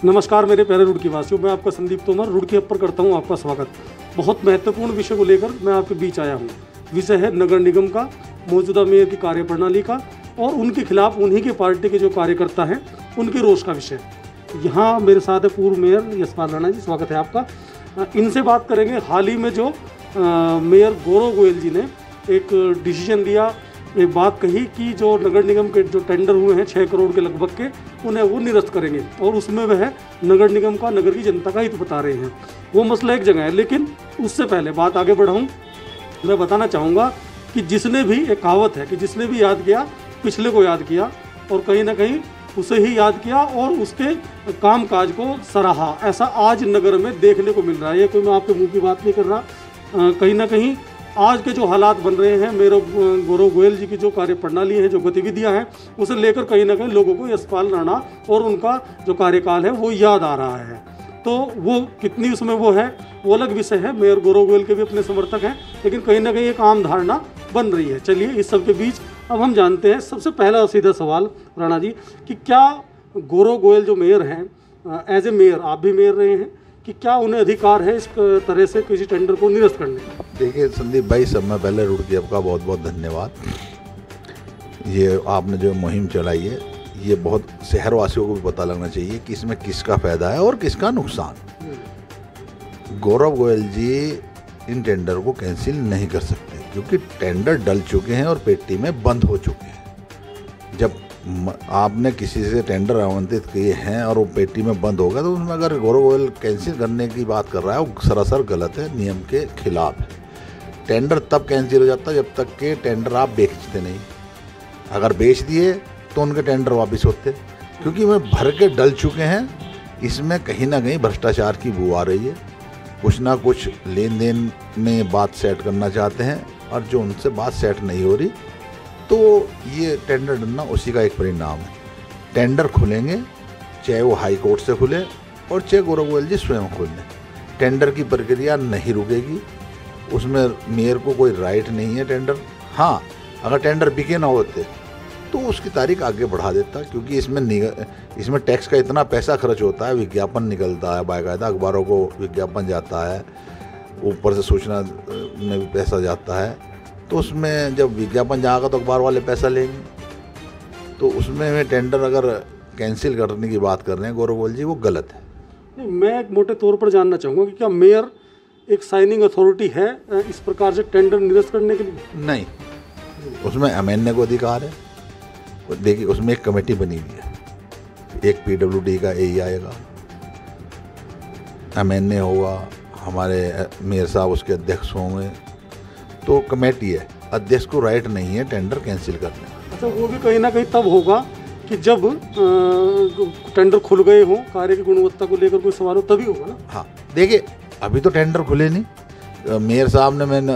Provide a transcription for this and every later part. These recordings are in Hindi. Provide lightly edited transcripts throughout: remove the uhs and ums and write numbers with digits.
नमस्कार मेरे प्यारे रुड़की वासियों, मैं आपका संदीप तोमर रुड़की अप पर करता हूं आपका स्वागत। बहुत महत्वपूर्ण विषय को लेकर मैं आपके बीच आया हूं। विषय है नगर निगम का, मौजूदा मेयर की कार्यप्रणाली का और उनके खिलाफ उन्हीं की पार्टी के जो कार्यकर्ता हैं उनके रोष का विषय। यहाँ मेरे साथ है पूर्व मेयर यशपाल राणा जी, स्वागत है आपका। इनसे बात करेंगे हाल ही में जो मेयर गौरव गोयल जी ने एक डिसीजन लिया, एक बात कही कि जो नगर निगम के जो टेंडर हुए हैं 6 करोड़ के लगभग के, उन्हें वो निरस्त करेंगे और उसमें वह नगर निगम का, नगर की जनता का हित बता रहे हैं। वो मसला एक जगह है, लेकिन उससे पहले बात आगे बढ़ाऊँ, मैं बताना चाहूँगा कि जिसने भी, एक कहावत है कि जिसने भी याद किया पिछले को याद किया और कहीं ना कहीं उसे ही याद किया और उसके कामकाज को सराहा। ऐसा आज नगर में देखने को मिल रहा है। ये कोई मैं आपके मुंह की बात नहीं कर रहा। कहीं ना कहीं आज के जो हालात बन रहे हैं, मेरे गौरव गोयल जी की जो कार्यप्रणाली है, जो गतिविधियां हैं, उसे लेकर कहीं ना कहीं लोगों को यशपाल राणा और उनका जो कार्यकाल है वो याद आ रहा है। तो वो कितनी उसमें वो है वो अलग विषय है। मेयर गौरव गोयल के भी अपने समर्थक हैं, लेकिन कहीं ना कहीं एक आम धारणा बन रही है। चलिए इस सब के बीच अब हम जानते हैं, सबसे पहला सीधा सवाल राणा जी कि क्या गौरव गोयल जो मेयर हैं, एज ए मेयर आप भी मेयर रहे हैं, कि क्या उन्हें अधिकार है इस तरह से किसी टेंडर को निरस्त करने का? देखिए संदीप भाई, सब में पहले रुड़की आपका बहुत बहुत धन्यवाद। ये आपने जो मुहिम चलाई है, ये बहुत शहरवासियों को भी पता लगना चाहिए कि इसमें किसका फ़ायदा है और किसका नुकसान। गौरव गोयल जी इन टेंडर को कैंसिल नहीं कर सकते क्योंकि टेंडर डल चुके हैं और पेटी में बंद हो चुके हैं। जब आपने किसी से टेंडर आवंटित किए हैं और वो पेटी में बंद होगा, तो उसमें अगर गौरव गोयल कैंसिल करने की बात कर रहा है, वो सरासर गलत है, नियम के खिलाफ है। टेंडर तब कैंसिल हो जाता है जब तक के टेंडर आप बेचते नहीं। अगर बेच दिए तो उनके टेंडर वापस होते, क्योंकि वे भर के डल चुके हैं। इसमें कहीं ना कहीं भ्रष्टाचार की बू आ रही है। कुछ ना कुछ लेन देन में बात सेट करना चाहते हैं और जो उनसे बात सेट नहीं हो रही, तो ये टेंडर डलना उसी का एक परिणाम है। टेंडर खुलेंगे, चाहे वो हाई कोर्ट से खुले और चाहे गौरव गोयल जी स्वयं खोल लें, टेंडर की प्रक्रिया नहीं रुकेगी। उसमें मेयर को कोई राइट नहीं है टेंडर। हाँ, अगर टेंडर बिके ना होते तो उसकी तारीख आगे बढ़ा देता, क्योंकि इसमें टैक्स का इतना पैसा खर्च होता है, विज्ञापन निकलता है, बाकायदा अखबारों को विज्ञापन जाता है, ऊपर से सूचना में भी पैसा जाता है। तो उसमें जब विज्ञापन जाएगा तो अखबार वाले पैसा लेंगे। तो उसमें टेंडर अगर कैंसिल करने की बात कर रहे हैं गौरव गोयल जी, वो गलत है। नहीं, मैं एक मोटे तौर पर जानना चाहूँगा कि क्या मेयर एक साइनिंग अथॉरिटी है इस प्रकार से टेंडर निरस्त करने के लिए? नहीं, उसमें एमएनए को अधिकार है। देखिए उसमें एक कमेटी बनी हुई है, एक पीडब्ल्यूडी का एई आएगा, एमएनए होगा, हमारे मेयर साहब उसके अध्यक्ष होंगे, तो कमेटी है। अध्यक्ष को राइट नहीं है टेंडर कैंसिल करने का। अच्छा, वो भी कहीं ना कहीं तब होगा कि जब टेंडर खुल गए हों, कार्य की गुणवत्ता को लेकर कोई सवाल हो, तभी होगा ना? हाँ, देखिए अभी तो टेंडर खुले नहीं। मेयर साहब ने, मैंने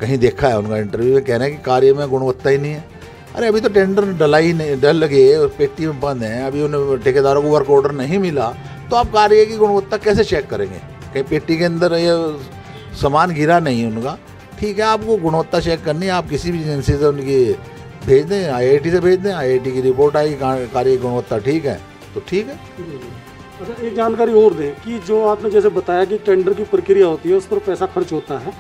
कहीं देखा है उनका इंटरव्यू में, कह रहे हैं कि कार्य में गुणवत्ता ही नहीं है। अरे अभी तो टेंडर डला ही नहीं, डल लगे पेटी में बंद है, अभी उन्हें ठेकेदारों को वर्क ऑर्डर नहीं मिला, तो आप कार्य की गुणवत्ता कैसे चेक करेंगे? कहीं पेटी के अंदर ये सामान गिरा नहीं उनका, ठीक है। आपको गुणवत्ता चेक करनी है, आप किसी भी एजेंसी से उनकी भेज दें, आईआईटी से भेज दें, आईआईटी की रिपोर्ट आएगी कार्य की गुणवत्ता ठीक है तो ठीक है। अच्छा, एक जानकारी और दें कि जो आपने जैसे बताया कि टेंडर की प्रक्रिया होती है, उस पर पैसा खर्च होता है,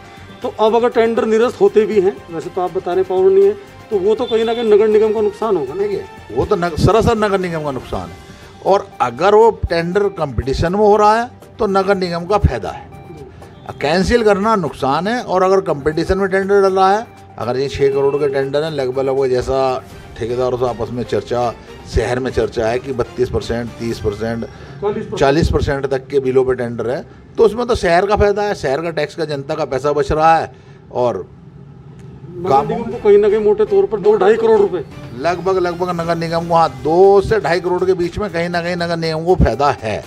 तो अब अगर टेंडर निरस्त होते भी हैं, वैसे तो आप बताने पावर नहीं है, तो वो तो कहीं ना कहीं नगर निगम का नुकसान होगा। नहीं, वो तो सरासर नगर निगम का नुकसान है। और अगर वो टेंडर कंपटीशन में हो रहा है तो नगर निगम का फायदा है। कैंसिल करना नुकसान है। और अगर कंपटीशन में टेंडर डल रहा है, अगर ये 6 करोड़ के टेंडर हैं, लगभग जैसा ठेकेदारों से आपस में चर्चा, शहर में चर्चा है कि 32%, 30%, 40% तक के बिलों पे टेंडर है, तो उसमें तो शहर का फायदा है, शहर का टैक्स का, जनता का पैसा बच रहा है। और नगर निगम को कहीं ना कहीं मोटे तौर पर 2-2.5 करोड़ रुपए लगभग नगर निगम को, हाँ, 2 से 2.5 करोड़ के बीच में कहीं ना कहीं नगर निगम को फायदा है।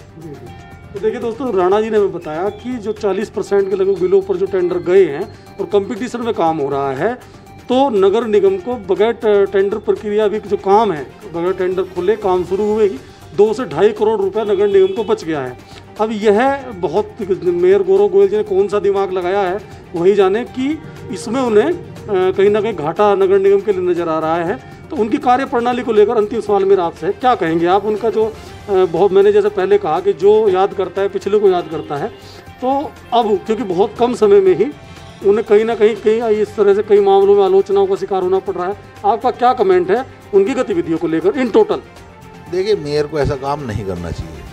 तो देखिए दोस्तों, राणा जी ने हमें बताया कि जो 40% के लगभग बिलों पर जो टेंडर गए हैं और कंपटीशन में काम हो रहा है, तो नगर निगम को बगैर टेंडर प्रक्रिया भी जो काम है, बगैर टेंडर खुले काम शुरू हुए ही 2 से 2.5 करोड़ रुपया नगर निगम को बच गया है। अब यह बहुत, मेयर गौरव गोयल जी ने कौन सा दिमाग लगाया है वही जाने कि इसमें उन्हें कहीं ना कहीं घाटा नगर निगम के लिए नजर आ रहा है। तो उनकी कार्यप्रणाली को लेकर अंतिम सवाल मेरा आपसे है, क्या कहेंगे आप? उनका जो बहुत, मैंने जैसे पहले कहा कि जो याद करता है पिछले को याद करता है, तो अब क्योंकि बहुत कम समय में ही उन्हें कहीं ना कहीं इस तरह से कई मामलों में आलोचनाओं का शिकार होना पड़ रहा है। आपका क्या कमेंट है उनकी गतिविधियों को लेकर इन टोटल? देखिए, मेयर को ऐसा काम नहीं करना चाहिए।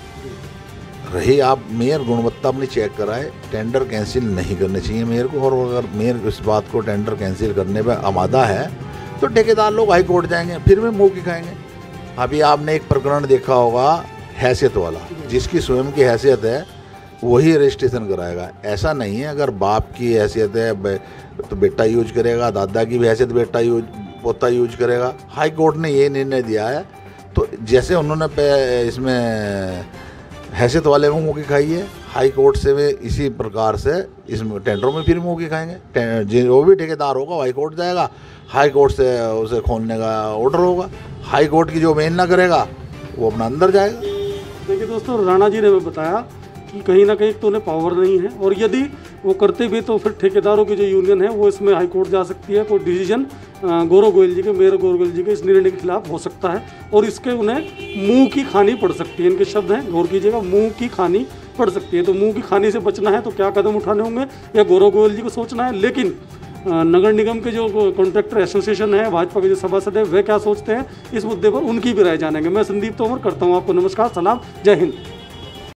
रही आप मेयर गुणवत्ता अपनी चेक कराए, टेंडर कैंसिल नहीं करने चाहिए मेयर को। और अगर मेयर इस बात को टेंडर कैंसिल करने पर आमादा है तो ठेकेदार लोग हाई कोर्ट जाएंगे, फिर भी मुँह की खाएंगे। अभी आपने एक प्रकरण देखा होगा हैसियत वाला, जिसकी स्वयं की हैसियत है वही रजिस्ट्रेशन कराएगा। ऐसा नहीं है अगर बाप की हैसियत है तो बेटा यूज करेगा, दादा की भी हैसियत बेटा पोता यूज करेगा। हाई कोर्ट ने ये निर्णय दिया है, तो जैसे उन्होंने इसमें हैसियत वाले में मुँह की खाई है, हाई कोर्ट से वे इसी प्रकार से इसमें टेंडरों में फिर मुँह की खाएंगे। जो भी ठेकेदार होगा हाई कोर्ट जाएगा, हाई कोर्ट से उसे खोलने का ऑर्डर होगा, हाई कोर्ट की जो मेन ना करेगा वो अपना अंदर जाएगा। देखिए दोस्तों, राणा जी ने हमें बताया कि कहीं ना कहीं तो उन्हें पावर नहीं है, और यदि वो करते भी तो फिर ठेकेदारों की जो यूनियन है वो इसमें हाई कोर्ट जा सकती है। कोई डिसीजन गौरव गोयल जी के, मेयर गौरव गोयल जी के इस निर्णय के खिलाफ हो सकता है, और इसके उन्हें मुंह की खानी पड़ सकती है। इनके शब्द हैं, गौर कीजिएगा, मुंह की खानी पड़ सकती है। तो मुंह की खानी से बचना है तो क्या कदम उठाने होंगे, या गौरव गोयल जी को सोचना है। लेकिन नगर निगम के जो कॉन्ट्रैक्टर एसोसिएशन है, भाजपा के जो सभासद है, वे क्या सोचते हैं इस मुद्दे पर, उनकी भी राय जानेंगे। मैं संदीप तोमर करता हूँ आपको नमस्कार, सलाम, जय हिंद।